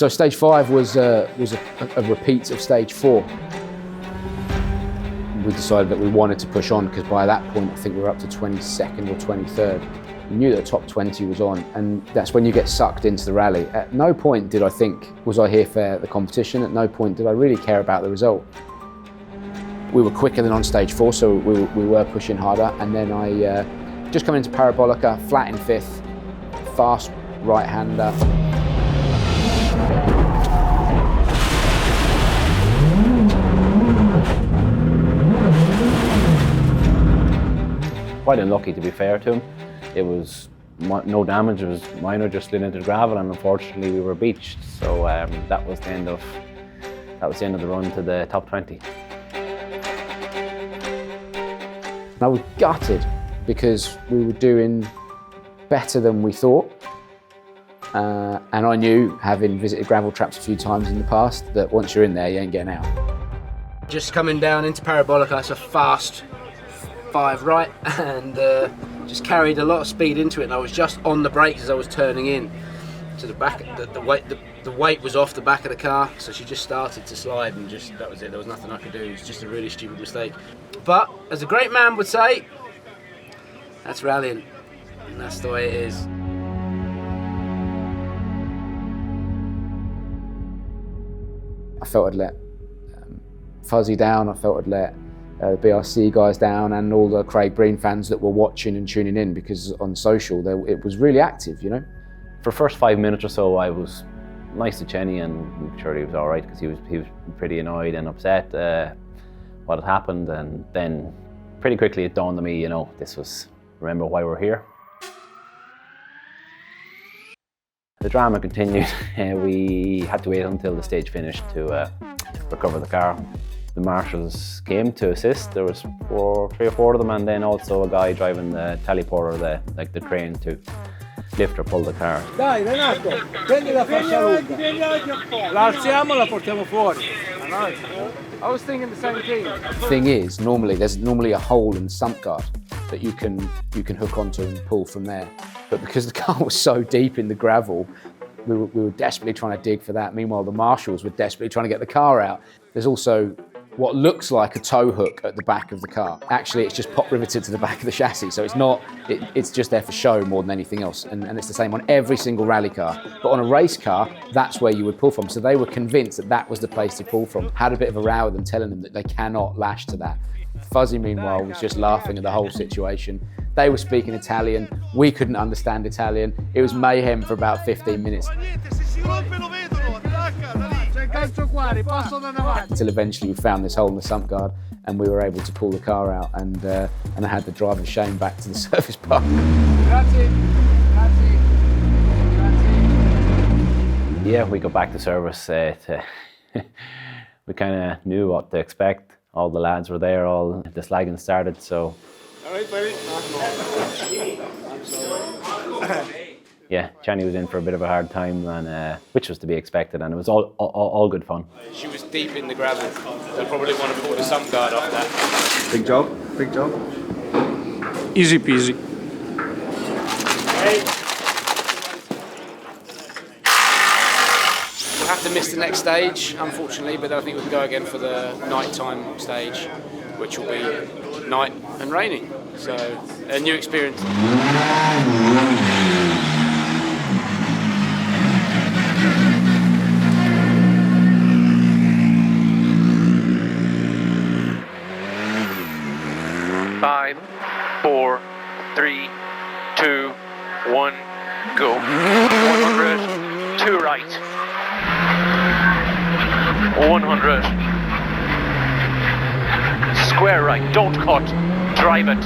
So stage 5 was a repeat of stage 4. We decided that we wanted to push on because by that point I think we were up to 22nd or 23rd. We knew that the top 20 was on, and that's when you get sucked into the rally. At no point did I think, was I here for the competition? At no point did I really care about the result. We were quicker than on stage 4, so we were pushing harder, and then I just come into Parabolica, flat in 5th, fast right-hander. Quite unlucky, to be fair to him. It was no damage, it was minor, just slid into the gravel, and unfortunately we were beached. So that was the end of the run to the top 20. I was gutted because we were doing better than we thought. And I knew, having visited gravel traps a few times in the past, that once you're in there, you ain't getting out. Just coming down into Parabolica, it's a fast 5 right, and just carried a lot of speed into it, and I was just on the brakes as I was turning in to the back. The weight was off the back of the car, so she just started to slide, and just that was it. There was nothing I could do. It was just a really stupid mistake. But as a great man would say, that's rallying, and that's the way it is. I felt I'd let Fuzzy down. I felt I'd let the WRC guys down, and all the Craig Breen fans that were watching and tuning in, because on social it was really active, you know. For the first 5 minutes or so, I was nice to Chenny and I'm sure he was all right, because he was pretty annoyed and upset what had happened, and then pretty quickly it dawned on me, you know, remember why we're here. The drama continued. We had to wait until the stage finished to recover the car. The marshals came to assist. There was 3 or 4 of them, and then also a guy driving the teleporter, the crane, to lift or pull the car. Dai Renato, prendi la fascia lunga. La alziamo, la portiamo fuori. I was thinking the same thing. The thing is, there's normally a hole in the sump guard that you can hook onto and pull from there. But because the car was so deep in the gravel, we were desperately trying to dig for that. Meanwhile, the marshals were desperately trying to get the car out. There's also what looks like a tow hook at the back of the car. Actually, it's just pop riveted to the back of the chassis, so it's just there for show more than anything else. And it's the same on every single rally car. But on a race car, that's where you would pull from. So they were convinced that that was the place to pull from. Had a bit of a row with them, telling them that they cannot lash to that. Fuzzy, meanwhile, was just laughing at the whole situation. They were speaking Italian, we couldn't understand Italian. It was mayhem for about 15 minutes. Until eventually we found this hole in the sump guard, and we were able to pull the car out, and I had the driver Shane back to the service park. Yeah, we got back to service. We kind of knew what to expect. All the lads were there, all the slagging started, so. Yeah, Chani was in for a bit of a hard time, and which was to be expected, and it was all good fun. She was deep in the gravel. They'll probably want to pull the sump guard off that. Big job, big job. Easy peasy. We'll have to miss the next stage, unfortunately, but I think we can go again for the nighttime stage, which will be night and raining. So, a new experience. 5, 4, 3, 2, 1, go. 100, 2 right. 100. Square right, don't cut, drive it.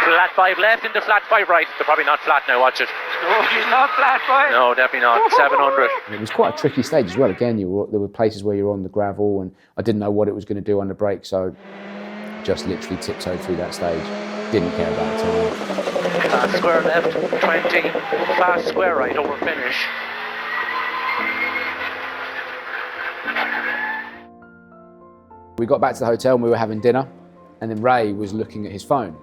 Flat 5 left into flat 5 right. They're probably not flat now, watch it. No, she's not flat, right? No, definitely not. 700. It was quite a tricky stage as well. Again, there were places where you were on the gravel, and I didn't know what it was going to do on the brake, so just literally tiptoed through that stage. Didn't care about time. Fast square left, 20. Fast square right over finish. We got back to the hotel and we were having dinner, and then Ray was looking at his phone.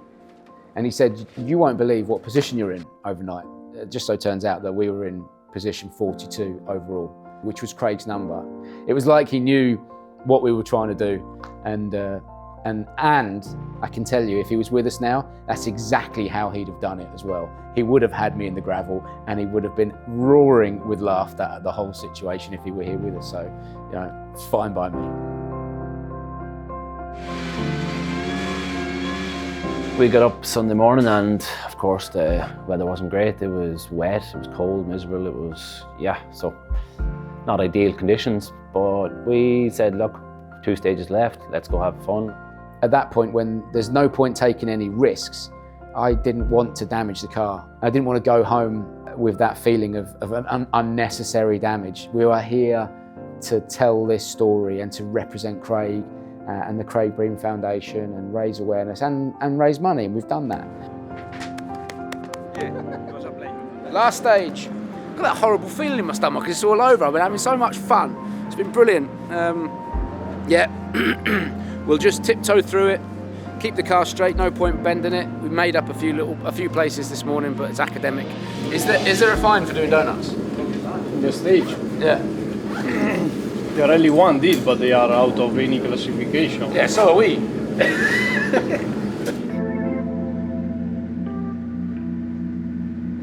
And he said, you won't believe what position you're in overnight. It just so turns out that we were in position 42 overall, which was Craig's number. It was like he knew what we were trying to do. And I can tell you, if he was with us now, that's exactly how he'd have done it as well. He would have had me in the gravel and he would have been roaring with laughter at the whole situation if he were here with us. So, you know, it's fine by me. We got up Sunday morning and of course the weather wasn't great. It was wet, it was cold, miserable. It was, so not ideal conditions. But we said, look, 2 stages left, let's go have fun. At that point, when there's no point taking any risks, I didn't want to damage the car. I didn't want to go home with that feeling of an unnecessary damage. We were here to tell this story and to represent Craig and the Craig Breen Foundation and raise awareness and raise money, and we've done that. Last stage. I've got that horrible feeling in my stomach. It's all over. I've been having so much fun. It's been brilliant. We'll just tiptoe through it, keep the car straight, no point bending it. We made up a few places this morning, but it's academic. Is there a fine for doing donuts? The stage? Yeah. The Rally1 did, but they are out of any classification. Yeah, so are we.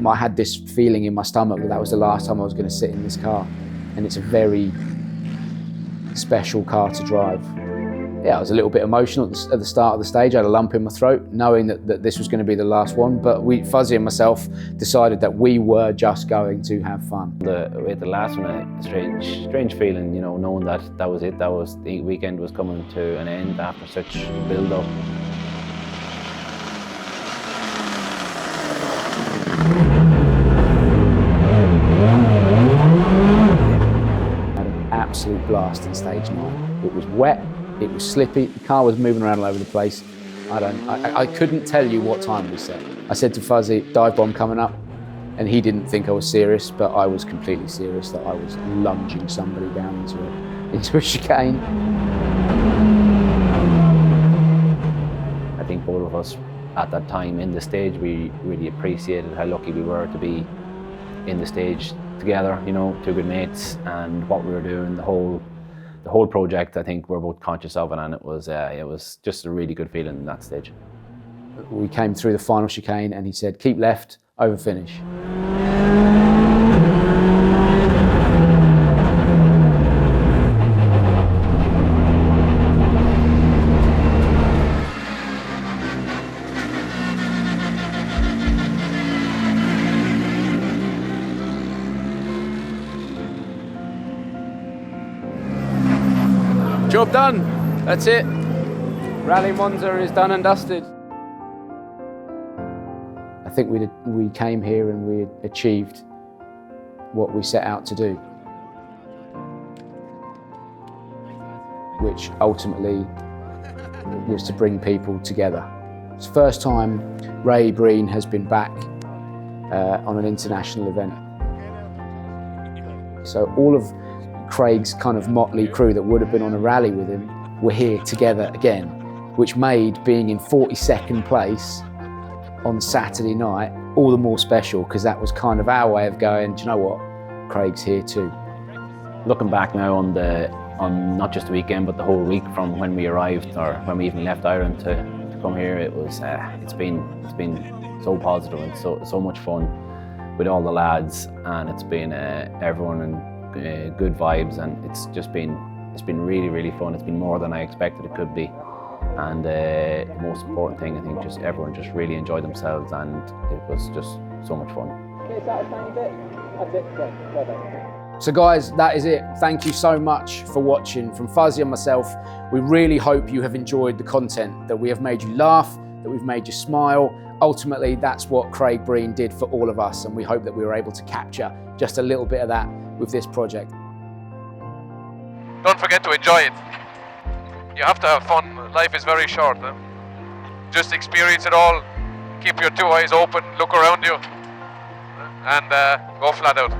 I had this feeling in my stomach that was the last time I was going to sit in this car, and it's a very special car to drive. Yeah, I was a little bit emotional at the start of the stage. I had a lump in my throat, knowing that this was going to be the last one, but Fuzzy and myself decided that we were just going to have fun. The last one, a strange feeling, you know, knowing that was it, the weekend was coming to an end after such build-up. Had an absolute blast in stage 9. It was wet. It was slippy, the car was moving around all over the place. I couldn't tell you what time we set. I said to Fuzzy, dive bomb coming up, and he didn't think I was serious, but I was completely serious that I was lunging somebody down into a chicane. I think both of us at that time in the stage, we really appreciated how lucky we were to be in the stage together, you know, 2 good mates, and what we were doing, the whole project, I think we're both conscious of it, and it was just a really good feeling in that stage. We came through the final chicane and he said, keep left, over finish. Job done. That's it. Rally Monza is done and dusted. I think we came here and we achieved what we set out to do, which ultimately was to bring people together. It's the first time Ray Breen has been back on an international event. So all of Craig's kind of motley crew that would have been on a rally with him were here together again, which made being in 42nd place on Saturday night all the more special, because that was kind of our way of going, do you know what, Craig's here too. Looking back now on not just the weekend but the whole week from when we arrived or when we even left Ireland to come here, it was it's been so positive and so much fun with all the lads, and it's been everyone and good vibes, and it's been really fun. It's been more than I expected it could be, and the most important thing, I think, just everyone just really enjoyed themselves, and it was just so much fun. So guys, that is it. Thank you so much for watching. From Fuzzy and myself, we really hope you have enjoyed the content, that we have made you laugh, that we've made you smile. Ultimately, that's what Craig Breen did for all of us, and we hope that we were able to capture just a little bit of that with this project. Don't forget to enjoy it. You have to have fun. Life is very short. Just experience it all. Keep your 2 eyes open, look around you, and go flat out.